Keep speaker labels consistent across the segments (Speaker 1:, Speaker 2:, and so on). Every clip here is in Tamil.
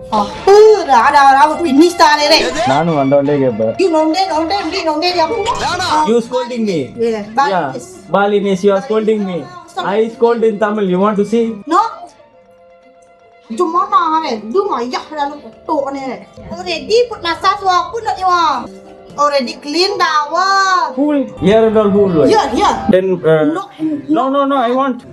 Speaker 1: apa ada ini star ni.
Speaker 2: Nanu andole kepa.
Speaker 1: You nonde dia pun.
Speaker 2: You scolding me.
Speaker 1: Yeah,
Speaker 2: Yeah. Balinese, you are scolding me. I scold in Tamil. You want to see?
Speaker 1: No. Cuma nak ni, du mayak dalam tok ni. Already put massage aku nak nyawa. Already clean dah.
Speaker 2: Cool. Here and all cool.
Speaker 1: Yeah.
Speaker 2: Then no. I want.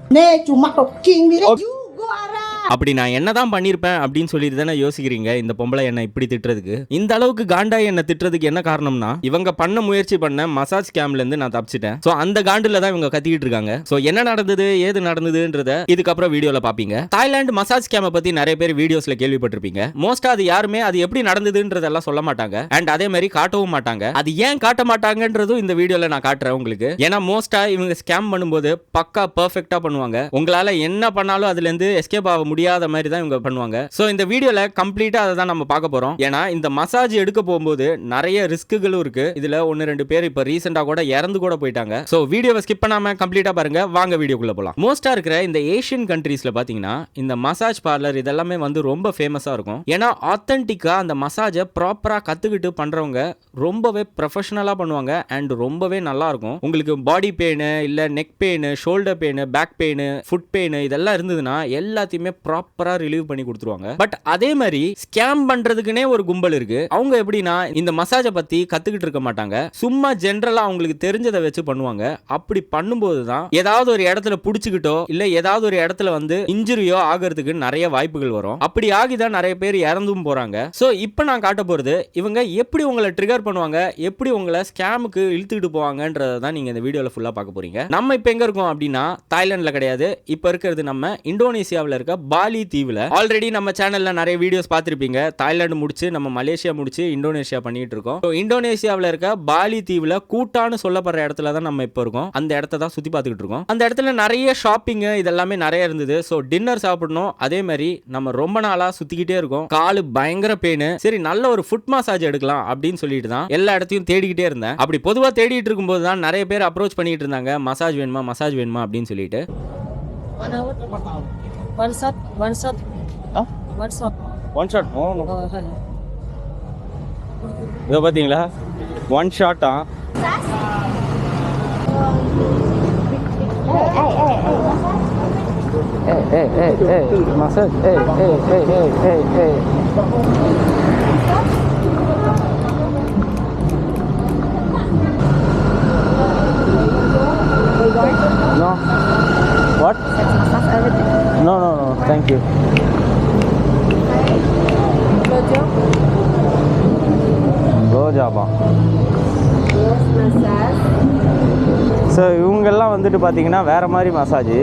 Speaker 1: Ne cuma talking ni. You go arah.
Speaker 3: அப்படி நான் என்னதான் பண்ணிருப்பேன் அப்படின்னு சொல்லிட்டு தானே யோசிக்கிறீங்க. இந்த பொம்பளை என்ன இப்படி திட்டுறதுக்கு, இந்த அளவுக்கு காண்டா என்ன திட்டுறதுக்கு என்ன காரணம்னா, இவங்க பண்ண முயற்சி பண்ண மசாஜ் ஸ்கேம்ல இருந்து நான் தப்பிச்சிட்டேன். சோ அந்த காண்டுல தான் இவங்க கத்திக்கிட்டு இருக்காங்க. சோ என்ன நடந்தது ஏது நடந்ததுன்றத இதுக்கப்புறம் வீடியோல பாப்பீங்க. தாய்லாந்து மசாஜ் ஸ்கேமை பத்தி நிறைய பேர் வீடியோஸ்ல கேள்விப்பட்டிருப்பீங்க. மோஸ்டா அது யாருமே அது எப்படி நடந்ததுன்றதெல்லாம் சொல்ல மாட்டாங்க. அண்ட் அதே மாதிரி காட்டவும் மாட்டாங்க. அது ஏன் காட்ட மாட்டாங்கன்றதும் இந்த வீடியோல நான் காட்டுறேன் உங்களுக்கு. ஏன்னா மோஸ்டா இவங்க ஸ்கேம் பண்ணும்போது பக்கா பெர்ஃபெக்ட்டா பண்ணுவாங்க. உங்களால என்ன பண்ணாலும் அதுல இருந்து எஸ்கேப் ஆக முடியாத மாதிரி தான் இவங்க பண்ணுவாங்க. சோ இந்த வீடியோல கம்ப்ளீட்டா அதை தான் நம்ம பார்க்க போறோம். ஏன்னா இந்த மசாஜ் எடுக்க போகும்போது நிறைய ரிஸ்க்குகளும் இருக்கு. இதுல 1-2 பேர் இப்ப ரீசெண்டா கூட இறந்து கூட போயிட்டாங்க. சோ வீடியோவை ஸ்கிப் பண்ணாம கம்ப்ளீட்டா பாருங்க. வாங்க வீடியோக்குள்ள போலாம். மோஸ்டா இருக்கிற இந்த ஏசியன் கண்ட்ரீஸ்ல பாத்தீங்கன்னா இந்த மசாஜ் பார்லர் இதெல்லாமே வந்து ரொம்ப ஃபேமஸா இருக்கும். ஏன்னா ஆத்தென்டிக்கா அந்த மசாஜை ப்ராப்பரா கத்துக்கிட்டு பண்றவங்க ரொம்பவே ப்ரொஃபஷனலா பண்ணுவாங்க. அண்ட் ரொம்பவே நல்லா இருக்கும். உங்களுக்கு பாடி பெயின் இல்ல neck pain, shoulder pain, back pain, foot pain இதெல்லாம் இருந்ததுன்னா எல்லாத்தையுமே ப்ராப்பரா ரிலீவ் பண்ணி கொடுத்துருவாங்க. பட் அதே மாதிரி ஸ்கேம் பண்றதுக்குனே ஒரு கும்பல் இருக்கு. அவங்க எப்படின்னா இந்த மசாஜை பத்தி கத்துக்கிட்டு இருக்க மாட்டாங்க. சும்மா ஜெனரலா அவங்களுக்கு தெரிஞ்சதை வச்சு பண்ணுவாங்க. அப்படி பண்ணும்போது தான் ஏதாவது ஒரு இடத்துல புடிச்சுக்கிட்டோ இல்ல ஏதாவது ஒரு இடத்துல வந்து இன்ஜுரியோ ஆகிறதுக்கு நிறைய வாய்ப்புகள் வரும். அப்படி ஆகிதான் நிறைய பேர் இறந்தும் போறாங்க. சோ இப்போ நான் காட்ட போறது இவங்க எப்படி உங்களை ட்ரிகர் பண்ணுவாங்க, எப்படி உங்களை ஸ்கேமுக்கு இழுத்துக்கிட்டு போவாங்கன்றத தான் நீங்க இந்த வீடியோல ஃபுல்லா பார்க்க போறீங்க. நம்ம இப்போ எங்க இருக்கோம் அப்படின்னா தாய்லாந்துல கிடையாது. இப்போ இருக்கிறது நம்ம இந்தோனேசியாவில் இருக்க பாலி தீவுல. ஆல்ரெடி நம்ம சேனல்ல நிறைய வீடியோஸ் பார்த்திருப்பீங்க. தாய்லாந்து முடிச்சு நம்ம மலேசியா முடிச்சு இந்தோனேசியா பண்ணிட்டு இருக்கோம். இந்தோனேசியாவில் இருக்க பாலி தீவுல கூட்டான்னு சொல்லப்படுற இடத்துல தான் நம்ம இப்போ இருக்கோம். அந்த இடத்த தான் சுத்தி பார்த்துக்கிட்டு இருக்கோம். அந்த இடத்துல நிறைய ஷாப்பிங் இதெல்லாமே நிறைய இருந்தது. ஸோ டின்னர் சாப்பிடணும். அதே மாதிரி நம்ம ரொம்ப நாளா சுத்திக்கிட்டே இருக்கோம். காலு பயங்கர பெயின். சரி நல்ல ஒரு ஃபுட் மசாஜ் எடுக்கலாம் அப்படின்னு சொல்லிட்டு தான் எல்லா இடத்தையும் தேடிக்கிட்டே இருந்தேன். அப்படி பொதுவாக தேடிட்டு இருக்கும்போது தான் நிறைய பேர் அப்ரோச் பண்ணிட்டு இருந்தாங்க. மசாஜ் வேணுமா அப்படின்னு சொல்லிட்டு.
Speaker 4: One shot.
Speaker 2: Huh?
Speaker 4: One shot.
Speaker 2: One shot. Oh, no. இத பாத்தீங்களா? One shot ஆ? Hey, massage. Hey. No. What? No. Thank you. ரோஜாபா. ஸோ இவங்கெல்லாம் வந்துட்டு பார்த்தீங்கன்னா வேற மாதிரி மசாஜ்.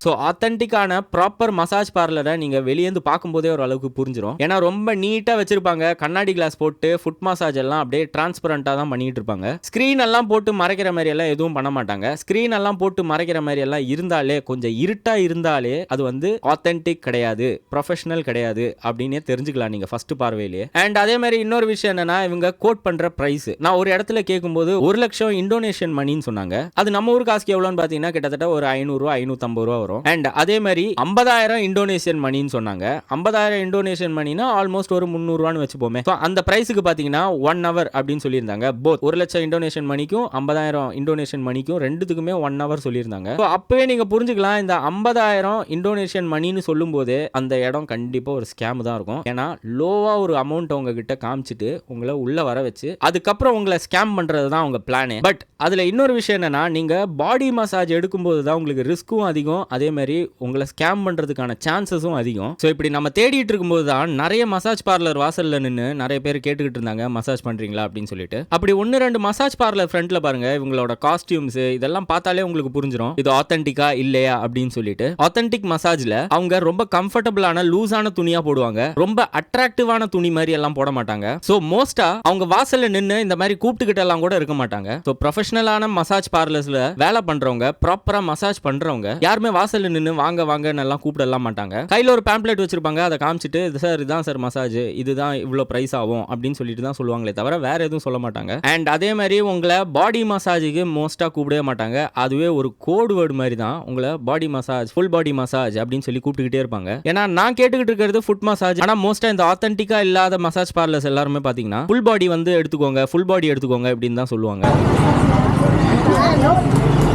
Speaker 3: ஸோ ஆத்தென்டிக்கான ப்ராப்பர் மசாஜ் பார்லரை நீங்கள் வெளியேந்து பார்க்கும்போதே ஒரு அளவுக்கு புரிஞ்சிடும். ஏன்னா ரொம்ப நீட்டாக வச்சிருப்பாங்க. கண்ணாடி கிளாஸ் போட்டு ஃபுட் மசாஜ் எல்லாம் அப்படியே டிரான்ஸ்பரண்டாக தான் பண்ணிட்டு இருப்பாங்க. ஸ்க்ரீன் எல்லாம் போட்டு மறைக்கிற மாதிரி எல்லாம் எதுவும் பண்ண மாட்டாங்க. ஸ்க்ரீன் எல்லாம் போட்டு மறைக்கிற மாதிரி எல்லாம் இருந்தாலே, கொஞ்சம் இருட்டா இருந்தாலே அது வந்து ஆத்தென்டிக் கிடையாது, ப்ரொஃபஷனல் கிடையாது அப்படின்னே தெரிஞ்சுக்கலாம் நீங்க ஃபர்ஸ்ட் பார்வையிலேயே. அண்ட் அதே மாதிரி இன்னொரு விஷயம் என்னன்னா, இவங்க கோட் பண்ற பிரைஸ். நான் ஒரு இடத்துல கேட்கும்போது 1 லட்சம் இந்தோனேஷியன் மணின்னு சொன்னாங்க. அது நம்ம ஊர் காசுக்கு எவ்வளோன்னு பார்த்தீங்கன்னா கிட்டத்தட்ட ஒரு 500 ரூபா 550 ரூபா வரும். அண்ட் அதே மாதிரி 50,000 இந்தோனேஷியன் மணின்னு சொன்னாங்க. 50,000 இந்தோனேஷியன் மணினா ஆல்மோஸ்ட் ஒரு 300 ரூபான்னு வச்சுப்போமே. அந்த பிரைஸுக்கு பாத்தீங்கன்னா 1 hour அப்படின்னு சொல்லியிருந்தாங்க. போத் 1 லட்சம் இந்தோனேஷியன் மணிக்கும் 50,000 இந்தோனேஷியன் மணிக்கும் ரெண்டுத்துக்குமே 1 hour சொல்லியிருந்தாங்க. அப்பவே நீங்க புரிஞ்சுக்கலாம், இந்த 50,000 இந்தோனேஷியன் மணின்னு சொல்லும் போது அந்த இடம் கண்டிப்பா ஒரு ஸ்கேம் தான் இருக்கும். ஏன்னா லோவா ஒரு அமௌண்ட் அவங்க கிட்ட காமிச்சிட்டு உங்களை உள்ள வர வச்சு அதுக்கப்புறம் உங்களை ஸ்கேம் பண்றது தான் அவங்க பிளானே. பட் அதுல இன்னொரு விஷயம் என்னன்னா, நீங்க பாடி மசாஜ் எடுக்கும்போது தான் உங்களுக்கு ரிஸ்க்கும் அதிகம், அதே மாதிரி உங்களை ஸ்கேம் பண்றதுக்கான சான்சஸும் அதிகம். ஸோ இப்படி நம்ம தேடிட்டு இருக்கும்போது தான் நிறைய மசாஜ் பார்லர் வாசல்ல நின்று நிறைய பேர் கேட்டுக்கிட்டு இருந்தாங்க, மசாஜ் பண்றீங்களா அப்படின்னு சொல்லிட்டு. அப்படி 1-2 மசாஜ் பார்லர் ஃப்ரண்ட்ல பாருங்க, இவங்களோட காஸ்டியூம்ஸ் இதெல்லாம் பார்த்தாலே உங்களுக்கு புரிஞ்சிடும் இது ஆத்தென்டிக்கா இல்லையா அப்படின்னு சொல்லிட்டு. ஆத்தென்டிக் மசாஜ்ல அவங்க ரொம்ப கம்ஃபர்டபிளான லூஸான துணியா போடுவாங்க, ரொம்ப அட்ராக்டிவான துணி மாதிரி எல்லாம் போட மாட்டாங்க. ஸோ மோஸ்டா அவங்க வாசல்ல நின்று இந்த மாதிரி கூப்பிட்டுக்கிட்ட எல்லாம் கூட இருக்க மாட்டாங்க. ஸோ ப்ரொஃபஷனலான மசாஜ் பார்லர்ஸ்ல பார்லர்ஸ்ல வேலை பண்றவங்க, ப்ராப்பரா மசாஜ் பண்றவங்க யாருமே வாசல்ல நின்னு வாங்க வாங்கன்னு எல்லாம் கூப்பிடலாம் மாட்டாங்க. கையில ஒரு பேம்ப்ளெட் வச்சிருப்பாங்க, அதை காமிச்சிட்டு சார் இதான் சார் மசாஜ், இதுதான் இவ்வளவு பிரைஸ் ஆகும் அப்படின்னு சொல்லிட்டு தான் சொல்லுவாங்களே தவிர வேற எதுவும் சொல்ல மாட்டாங்க. அண்ட் அதே மாதிரி உங்களை பாடி மசாஜுக்கு மோஸ்டா கூப்பிடவே மாட்டாங்க. அதுவே ஒரு கோட் வேர்டு மாதிரி தான். உங்களை body massage, full body massage அப்படின்னு சொல்லி கூப்பிட்டுக்கிட்டே இருப்பாங்க. ஏன்னா நான் கேட்டுக்கிட்டு இருக்கிறது ஃபுட் மசாஜ். ஆனா மோஸ்டா இந்த ஆத்தென்டிக்கா இல்லாத மசாஜ் பார்லர்ஸ் எல்லாருமே பாத்தீங்கன்னா ஃபுல் பாடி வந்து எடுத்துக்கோங்க, ஃபுல் பாடி எடுத்துக்கோங்க அப்படின்னு தான் சொல்லுவாங்க.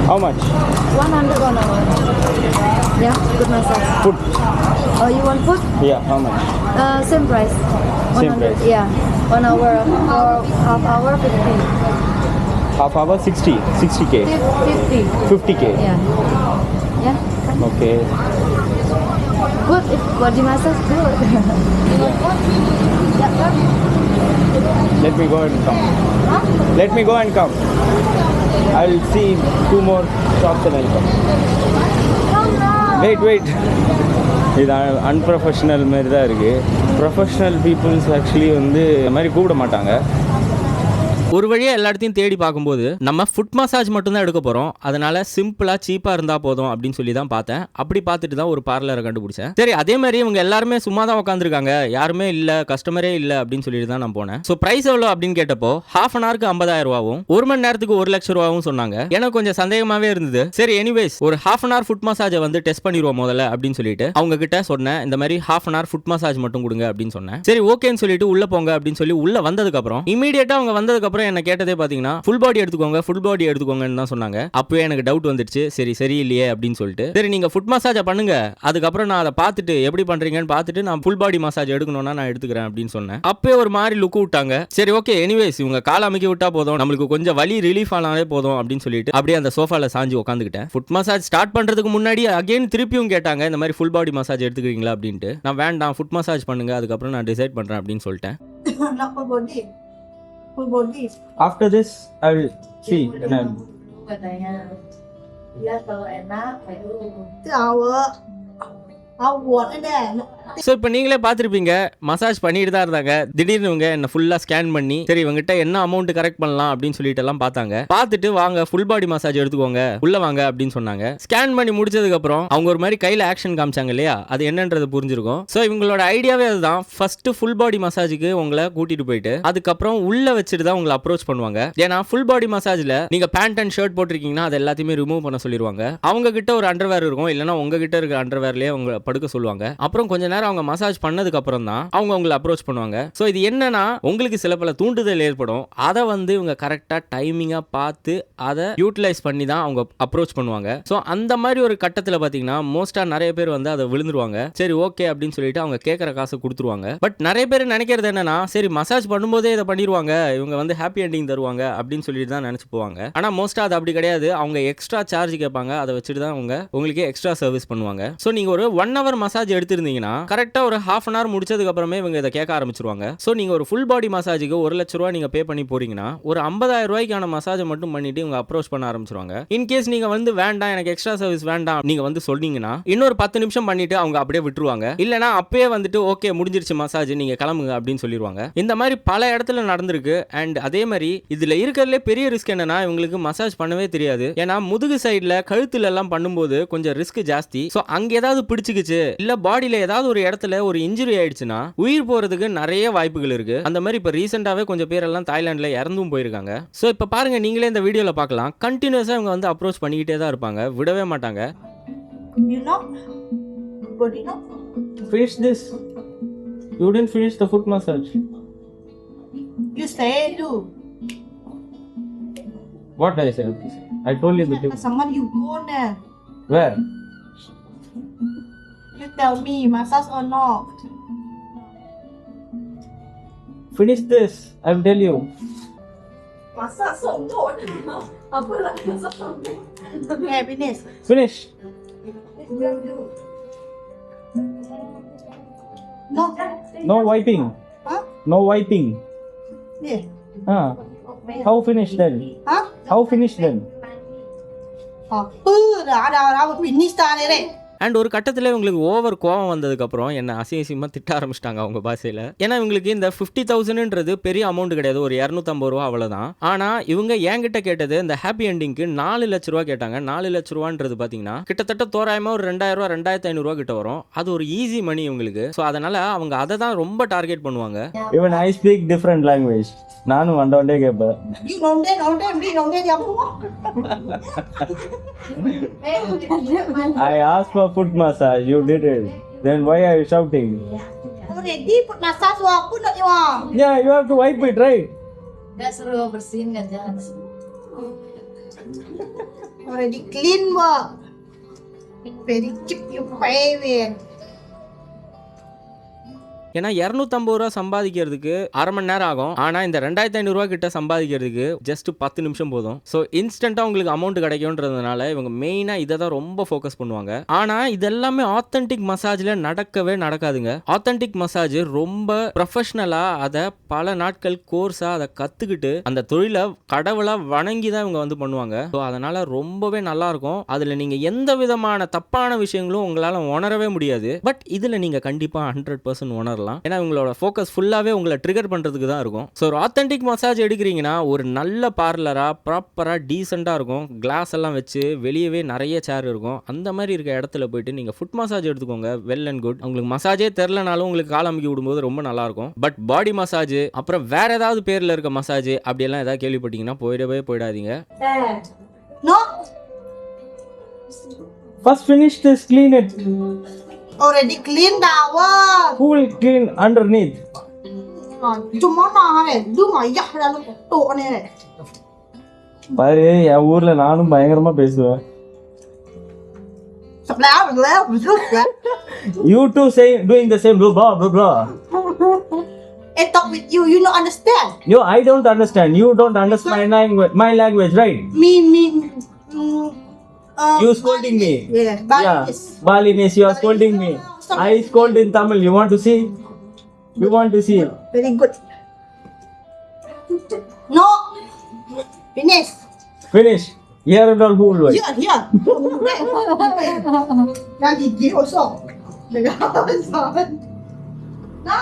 Speaker 2: How much?
Speaker 4: 100 1 hour. Yeah, good massage.
Speaker 2: Food.
Speaker 4: Oh, you want food?
Speaker 2: Yeah, how much?
Speaker 4: Same price. 100.
Speaker 2: Same price.
Speaker 4: Yeah, 1 hour or half hour 50.
Speaker 2: Half hour 60k.
Speaker 4: 50.
Speaker 2: 50k.
Speaker 4: Yeah. Yeah.
Speaker 2: Okay.
Speaker 4: Good. If body massage, good. Yeah.
Speaker 2: Let me go and come.
Speaker 4: Huh?
Speaker 2: Let me go and come. I'll see 2 more shops and I'll come.
Speaker 4: Come now.
Speaker 2: Wait. இது அன்ப்ரொஃபஷனல் மாதிரி தான் இருக்குது. ப்ரொஃபஷனல் பீப்புள்ஸ் ஆக்சுவலி வந்து இந்த மாதிரி கூப்பிட மாட்டாங்க.
Speaker 3: ஒரு வழியா எல்லா இடத்தையும் தேடி பார்க்கும்போது நம்ம ஃபுட் மசாஜ் மட்டும் தான் எடுக்க போறோம். அதனால சிம்பிளா சீப்பா இருந்தா போதும் அப்படின்னு சொல்லி தான் பார்த்தேன். அப்படி பார்த்துட்டு தான் ஒரு பார்லரை கண்டுபிடிச்சேன். சரி, அதே மாதிரி இவங்க எல்லாருமே சும்மா தான் உட்காந்துருக்காங்க, யாருமே இல்ல, கஸ்டமரே இல்ல அப்படின்னு சொல்லிட்டு தான் நான் போனேன். ஸோ பிரைஸ் எவ்வளோ அப்படின்னு கேட்டப்போ ஹாஃப் அன் ஹவருக்கு 50,000 ரூபாவும் 1 மணி நேரத்துக்கு 1 லட்சம் ரூபாவும் சொன்னாங்க. எனக்கு கொஞ்சம் சந்தேகமாவே இருந்தது. சரி, எனிவேஸ் ஒரு ஹாஃப் அன் ஹவர் ஃபுட் மசாஜை வந்து டெஸ்ட் பண்ணிடுவோம் முதல்ல அப்படின்னு சொல்லிட்டு அவங்க கிட்ட சொன்னேன். இந்த மாதிரி half an hour food massage மட்டும் கொடுங்க அப்படின்னு சொன்னேன். சரி ஓகேன்னு சொல்லிட்டு உள்ள போங்க அப்படின்னு சொல்லி உள்ள வந்ததுக்கு அப்புறம் இமீடியட்டா அவங்க வந்ததுக்கு அப்புறம் என்ன கேட்டதே பாத்தீங்கன்னா ஃபுல் பாடி எடுத்துக்கோங்கன்னு தான் சொன்னாங்க. அப்பவே எனக்கு டவுட் வந்துருச்சு, சரி இல்லையே அப்படின்னு சொல்லிட்டு. சரி நீங்க ஃபுட் மசாஜ் பண்ணுங்க, அதுக்கப்புறம் நான் அதை பார்த்துட்டு எப்படி பண்றீங்கன்னு பார்த்துட்டு நான் ஃபுல் பாடி மசாஜ் எடுக்கணும்னா நான் எடுத்துக்கிறேன் அப்படின்னு சொன்னேன். அப்பவே ஒரு மாதிரி லுக் விட்டாங்க. சரி ஓகே, எனிவேஸ் இவங்க கால் அமைக்க விட்டா போதும், நம்மளுக்கு கொஞ்சம் வலி ரிலீஃப் ஆனாலே போதும் அப்படின்னு சொல்லிட்டு அப்படியே அந்த சோஃபால சாஞ்சு உட்காந்துக்கிட்டேன். ஃபுட் மசாஜ் ஸ்டார்ட் பண்றதுக்கு முன்னாடி அகைன் திருப்பியும் கேட்டாங்க, இந்த மாதிரி ஃபுல் பாடி மசாஜ் எடுத்துக்கிறீங்களா அப்படின்ட்டு. நான் வேண்டாம், ஃபுட் மசாஜ் பண்ணுங்க, அதுக்கப்புறம் நான் டிசைட் பண்றேன் அப்படின்னு சொல்லிட்டேன்.
Speaker 1: Not full body. Full body.
Speaker 2: After this, I will see. And I'll...
Speaker 3: so இப்போ நீங்களே பார்த்துருப்பீங்க, மசாஜ் பண்ணிட்டு தான் இருந்தாங்க. திடீர்னு இவங்க என்ன ஃபுல்லாக ஸ்கேன் பண்ணி சரி இவங்ககிட்ட என்ன அமௌண்ட் கரெக்ட் பண்ணலாம் அப்படின்னு சொல்லிட்டு எல்லாம் பார்த்தாங்க. பார்த்துட்டு வாங்க ஃபுல் பாடி மசாஜ் எடுத்துக்கோங்க, உள்ள வாங்க அப்படின்னு சொன்னாங்க. ஸ்கேன் பண்ணி முடிச்சதுக்கு அப்புறம் அவங்க ஒரு மாதிரி கையில் ஆக்ஷன் காமிச்சாங்க இல்லையா, அது என்னன்றது புரிஞ்சிருக்கும். ஸோ இவங்களோட ஐடியாவே அதுதான். ஃபர்ஸ்ட் ஃபுல் பாடி மசாஜுக்கு உங்களை கூட்டிட்டு போயிட்டு அதுக்கப்புறம் உள்ள வச்சுட்டு தான் உங்களை அப்ரோச் பண்ணுவாங்க. ஏன்னா ஃபுல் பாடி மசாஜ்ல நீங்க பேண்ட் அண்ட் ஷர்ட் போட்டிருக்கீங்கன்னா அது எல்லாத்தையுமே ரிமூவ் பண்ண சொல்லிடுவாங்க. அவங்க கிட்ட ஒரு அண்டர்வேர் இருக்கும், இல்லைன்னா உங்ககிட்ட இருக்க அண்டர்வேர்லயே அவங்க படுக்க சொல்லுவாங்க. அப்புறம் கொஞ்ச நேரம் அவங்க மசாஜ் பண்ணதுக்கு அப்புறம் தான் அவங்க உங்களை அப்ரோச் பண்ணுவாங்க. ஸோ இது என்னன்னா உங்களுக்கு சில பல தூண்டுதல் ஏற்படும், அதை வந்து இவங்க கரெக்டாக டைமிங்காக பார்த்து அதை யூட்டிலைஸ் பண்ணி தான் அவங்க அப்ரோச் பண்ணுவாங்க. ஸோ அந்த மாதிரி ஒரு கட்டத்தில் பார்த்தீங்கன்னா மோஸ்ட்டாக நிறைய பேர் வந்து அதை விழுந்துருவாங்க. சரி ஓகே அப்படின்னு சொல்லிட்டு அவங்க கேட்குற காசை கொடுத்துருவாங்க. பட் நிறைய பேர் நினைக்கிறது என்னன்னா, சரி மசாஜ் பண்ணும்போதே இதை பண்ணிடுவாங்க, இவங்க வந்து ஹாப்பி எண்டிங் தருவாங்க அப்படின்னு சொல்லிட்டு தான் நினச்சி போவாங்க. ஆனால் மோஸ்ட்டாக அது அப்படி கிடையாது. அவங்க எக்ஸ்ட்ரா சார்ஜ் கேட்பாங்க, அதை வச்சுட்டு தான் அவங்க உங்களுக்கு எக்ஸ்ட்ரா சர்வீஸ் பண்ணுவாங்க. ஸோ நீங்கள் ஒரு 1 hour மசாஜ் எடுத்திருந்தீங்கன்னா கரெக்டா ஒரு ஹாஃப் அன் ஹவர் முடிச்சதுக்கு அப்புறமே இவங்க இதை கேட்க ஆரம்பிச்சிருவாங்க. ஸோ நீங்க ஒரு ஃபுல் பாடி மசாஜுக்கு 1 லட்ச ரூபாய் நீங்க பே பண்ணி போறீங்கன்னா ஒரு 50,000 ரூபாய்க்கான மசாஜை மட்டும் பண்ணிட்டு இவங்க அப்ரோச் பண்ண ஆரம்பிச்சிருவாங்க. இன்கேஸ் நீங்க வந்து வேண்டாம், எனக்கு எக்ஸ்ட்ரா சர்வீஸ் வேண்டாம் நீங்க வந்து சொன்னீங்கன்னா இன்னொரு 10 நிமிஷம் பண்ணிட்டு அவங்க அப்படியே விட்டுருவாங்க. இல்லைன்னா அப்பயே வந்துட்டு ஓகே முடிஞ்சிருச்சு மசாஜ், நீங்க கிளம்புங்க அப்படின்னு சொல்லிடுவாங்க. இந்த மாதிரி பல இடத்துல நடந்திருக்கு. அண்ட் அதே மாதிரி இதுல இருக்கிறதுல பெரிய ரிஸ்க் என்னன்னா, இவங்களுக்கு மசாஜ் பண்ணவே தெரியாது. ஏன்னா முதுகு சைட்ல கழுத்துல எல்லாம் பண்ணும்போது கொஞ்சம் ரிஸ்க் ஜாஸ்தி. ஸோ அங்க ஏதாவது பிடிச்சிக்கிச்சு இல்ல பாடியில ஏதாவது ஒரு இடத்துல ஒரு இன்ஜுரி ஆயிடுச்சுன்னா உயிர் போறதுக்கு நிறைய வாய்ப்புகள் இருக்கு. அந்த மாதிரி இப்ப ரீசெண்டாவே கொஞ்சம் பேர் எல்லாம் தாய்லாந்துல இறந்தும் போயிருக்காங்க. சோ இப்ப பாருங்க, நீங்களே இந்த வீடியோல பார்க்கலாம், கண்டினியூஸா இவங்க வந்து அப்ரோச் பண்ணிக்கிட்டே தான் இருப்பாங்க, விடவே மாட்டாங்க.
Speaker 1: You know? Body no?
Speaker 2: Finish this. You didn't finish the foot massage.
Speaker 1: You say do.
Speaker 2: What I said? I told you the tip.
Speaker 1: Someone you go there.
Speaker 2: Where?
Speaker 1: You tell me massage or not.
Speaker 2: Finish this. I will tell you.
Speaker 1: Massage or not. Apa lagi massage or not? Okay, finish.
Speaker 2: Finish.
Speaker 1: No.
Speaker 2: No wiping.
Speaker 1: Huh?
Speaker 2: No wiping.
Speaker 1: Yeah.
Speaker 2: How finish then?
Speaker 1: Huh?
Speaker 2: How finish then?
Speaker 1: Đã finish ta này đấy.
Speaker 3: And ஒரு கட்டத்தில் இவங்களுக்கு ஓவர் கோவம் வந்ததுக்கப்புறம் என்ன அசிங்கமாக திட்ட ஆரம்பிச்சிட்டாங்க அவங்க பாஷையில். ஏன்னா இவங்களுக்கு இந்த 50,000ன்றது பெரிய அமௌண்ட் கிடையாது, ஒரு 250 ரூபா அவ்வளோதான். ஆனால் இவங்க என்கிட்ட கேட்டது இந்த ஹாப்பி எண்டிங்க்கு 4 லட்ச ரூபா கேட்டாங்க. 4 லட்ச ரூபான்றது பார்த்தீங்கன்னா கிட்டத்தட்ட தோராயமாக ஒரு 2,000 ரூபா 2,500 ரூபா கிட்ட வரும். அது ஒரு ஈஸி மணி இவங்களுக்கு. ஸோ அதனால அவங்க அதை தான் ரொம்ப டார்கெட் பண்ணுவாங்க.
Speaker 2: Even I speak different language. நானும் வண்டே கேட்பேன். I asked for foot massage. You did it. Then why are you shouting?
Speaker 1: Already foot massage aku nak you.
Speaker 2: Yeah, you have to wipe it, right?
Speaker 4: Dah suruh bersihin kan jangan.
Speaker 1: Already clean work. Very cheap you pay with.
Speaker 3: ஏன்னா 250 ரூபா சம்பாதிக்கிறதுக்கு அரை மணி நேரம் ஆகும். ஆனால் இந்த 2,500 ரூபா கிட்ட சம்பாதிக்கிறதுக்கு ஜஸ்ட் 10 நிமிஷம் போதும். ஸோ இன்ஸ்டண்ட்டாக உங்களுக்கு அமௌண்ட் கிடைக்கும்ன்றதுனால இவங்க மெயினாக இதை தான் ரொம்ப ஃபோக்கஸ் பண்ணுவாங்க. ஆனால் இதெல்லாமே ஆத்தென்டிக் மசாஜில் நடக்கவே நடக்காதுங்க. ஆத்தென்டிக் மசாஜ் ரொம்ப ப்ரொஃபஷ்னலாக அதை பல நாட்கள் கோர்ஸாக அதை கற்றுக்கிட்டு அந்த தொழிலை கடவுளாக வணங்கி தான் இவங்க வந்து பண்ணுவாங்க. ஸோ அதனால் ரொம்பவே நல்லாயிருக்கும். அதில் நீங்கள் எந்த விதமான தப்பான விஷயங்களும் உங்களால் உணரவே முடியாது. பட் இதில் நீங்கள் கண்டிப்பாக 100% உணரலாம். ஏன்னா உங்களோட ஃபோக்கஸ் ஃபுல்லாகவே உங்களை ட்ரிகர் பண்ணுறதுக்கு தான் இருக்கும். ஸோ ஒரு ஆத்தென்டிக் மசாஜ் எடுக்கிறீங்கன்னா ஒரு நல்ல பார்லராக ப்ராப்பராக டீசெண்டாக இருக்கும். கிளாஸ் எல்லாம் வச்சு வெளியவே நிறைய சேர் இருக்கும். அந்த மாதிரி இருக்க இடத்துல போயிட்டு நீங்கள் ஃபுட் மசாஜ் எடுத்துக்கோங்க. Well and good. உங்களுக்கு மசாஜே தெரிலனாலும் உங்களுக்கு கால் அமுக்கி விடும்போது ரொம்ப நல்லாயிருக்கும். பட் பாடி மசாஜ் அப்புறம் வேற ஏதாவது பேரில் இருக்க மசாஜ் அப்படியெல்லாம் ஏதாவது கேள்விப்பட்டீங்கன்னா போயிடாதீங்க.
Speaker 1: No.
Speaker 2: First finish this, clean it.
Speaker 1: Already clean dah.
Speaker 2: Who will clean underneath?
Speaker 1: Cuma nak lu ayah lalu tok ni.
Speaker 2: பாரு என் ஊர்ல நானும் பயங்கரமா பேசுவேன்.
Speaker 1: Sebelah.
Speaker 2: You too say doing the same blah blah blah.
Speaker 1: Talk with you, you not understand.
Speaker 2: Yo, I don't understand. You don't understand my language, right?
Speaker 1: Me.
Speaker 2: You scolding me.
Speaker 1: Yeah, Balinese.
Speaker 2: Balinese, you are scolding me. I scold in Tamil. You want to see? You want to see?
Speaker 1: Very good. No. Finish.
Speaker 2: Finish. Here and all whole way.
Speaker 1: Here. Now gigi also. No.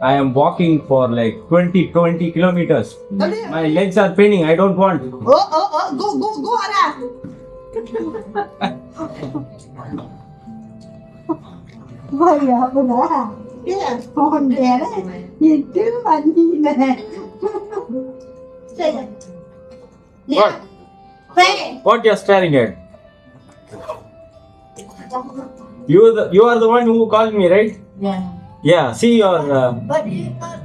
Speaker 2: I am walking for like 20 kilometers. My legs are paining. I don't want.
Speaker 1: Go ada. Vaya, benar. Ya, pohon dia. Itu mandi nih.
Speaker 2: What?
Speaker 1: Hey.
Speaker 2: What you are staring at? You are the one who called me, right?
Speaker 4: Yeah.
Speaker 2: Yeah. See your.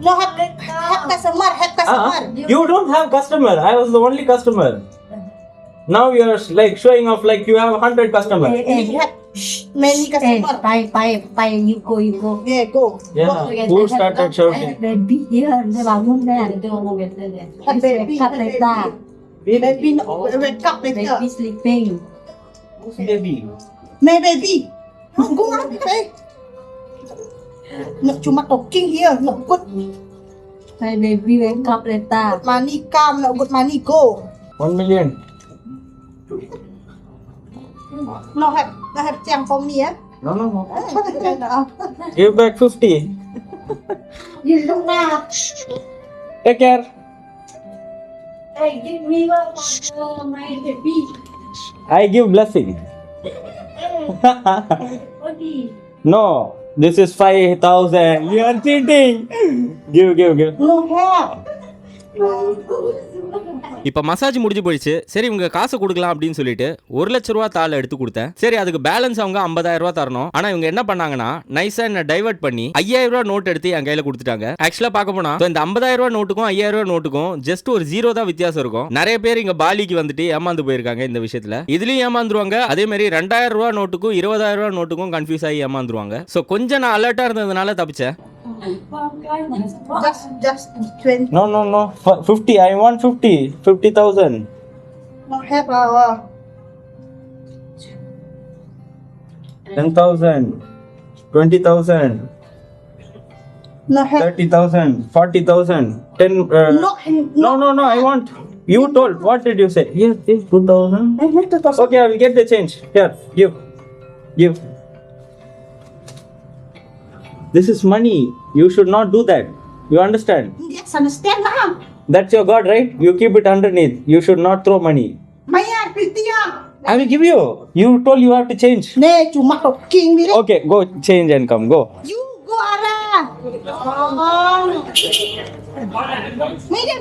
Speaker 1: No have customer.
Speaker 2: You don't have customer. I was the only customer. Now you are like showing off like you have 100 customers.
Speaker 1: Many customer.
Speaker 4: Bye. You go.
Speaker 1: Yeah, go.
Speaker 2: Yeah. Who started shouting?
Speaker 4: Baby here, dia bangun dah. Dia ngomong gitu deh.
Speaker 1: Baby.
Speaker 4: Cut later.
Speaker 1: Baby, wake up later.
Speaker 4: Baby sleeping.
Speaker 2: Baby.
Speaker 1: My baby. Go on, baby. Nak cuma talking here, not good.
Speaker 4: My baby wake up later.
Speaker 1: Money come, not good money go.
Speaker 2: 1 million.
Speaker 1: No have jam for me, eh?
Speaker 2: No. Give back 50.
Speaker 1: You don't know.
Speaker 2: Take care.
Speaker 4: Hey, give me one, my baby.
Speaker 2: I give blessing.
Speaker 4: Odi.
Speaker 2: No, this is 5,000. You are cheating. Give.
Speaker 1: No have.
Speaker 3: இப்போ மசாஜ் முடிஞ்சு போயிடுச்சு. சரி இவங்க காசு கொடுக்கலாம் அப்படின்னு சொல்லிட்டு 1 லட்ச ரூபா தாள் எடுத்து கொடுத்தேன். சரி அதுக்கு பேலன்ஸ் அவங்க 50,000 ரூபா தரணும். ஆனால் இவங்க என்ன பண்ணாங்கன்னா நைஸா என்ன டைவர்ட் பண்ணி 5,000 ரூபா நோட் எடுத்து என் கையில கொடுத்துட்டாங்க. ஆக்சுவலா பார்க்க போனா இந்த 50,000 ரூபா நோட்டுக்கும் 5,000 ரூபா நோட்டுக்கும் ஜஸ்ட் ஒரு 0 தான் வித்தியாசம் இருக்கும். நிறைய பேர் இங்க பாலிக்கு வந்துட்டு ஏமாந்து போயிருக்காங்க இந்த விஷயத்துல. இதுலயும் ஏமாந்துருவாங்க. அதே மாதிரி 2,000 ரூபா நோட்டுக்கும் 20,000 ரூபா நோட்டுக்கும் கன்ஃபியூஸ் ஆகி ஏமாந்துருவாங்க. ஸோ கொஞ்சம் நான் அலர்ட்டா இருந்ததுனால தப்பிச்சேன்.
Speaker 1: Just 20.
Speaker 2: No. 50. I want 50. 50,000.
Speaker 1: No have our.
Speaker 2: 10,000. 20,000.
Speaker 1: No have.
Speaker 2: 30,000. 40,000. 10. No. I want. You told. What did you say? Yes, 2,000.
Speaker 1: I have to talk.
Speaker 2: Okay, I will get the change. Here, give. Give. This is money. You should not do that. You understand?
Speaker 1: Yes, understand lah.
Speaker 2: That's your God, right? You keep it underneath. You should not throw money.
Speaker 1: Maya, Pritia.
Speaker 2: I will give you. You told you have to change.
Speaker 1: Ne, cuma talking ni.
Speaker 2: Okay, go change and come. Go.
Speaker 1: You go arah. Oh. Mira.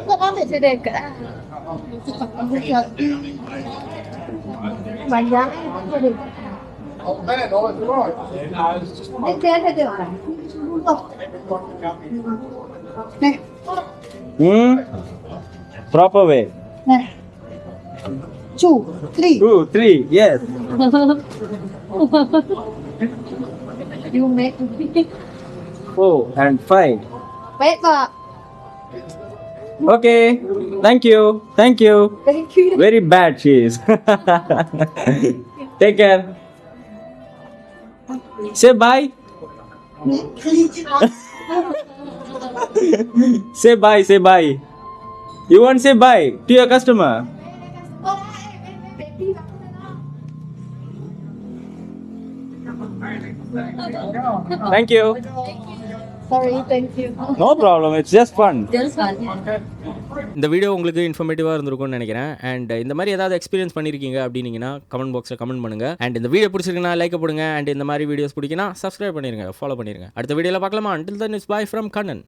Speaker 1: Sekarang
Speaker 4: sedek. Banyak.
Speaker 2: Proper way.
Speaker 1: 2, 3.
Speaker 2: 2, 3. Yes.
Speaker 4: You make
Speaker 2: 4 and 5.
Speaker 4: Wait, Pak.
Speaker 2: Okay. Thank you.
Speaker 4: Thank you.
Speaker 2: Very bad she is. Take care. Say bye. Say bye. You want to say bye to your customer? Thank you.
Speaker 4: Sorry, thank you.
Speaker 2: No problem. It's just fun.
Speaker 4: Just one.
Speaker 3: இந்த வீடியோ உங்களுக்கு இன்ஃபர்மேட்டிவாக இருந்திருக்கும்னு நினைக்கிறேன். அண்ட் இந்த மாதிரி ஏதாவது எக்ஸ்பீரியன்ஸ் பண்ணியிருக்கீங்க அப்படின்னீங்கன்னா கமெண்ட் பாக்ஸில் கமெண்ட் பண்ணுங்கள். அண்ட் இந்த வீடியோ பிடிச்சிருக்குன்னா லைக் போடுங்க. அண்ட் இந்த மாதிரி வீடியோஸ் பிடிக்குன்னா சப்ஸ்கிரைப் பண்ணிருங்க, ஃபாலோ பண்ணிருங்க. அடுத்த வீடியோவில் பார்க்கலாமா? Until then, it's bye from Kannan.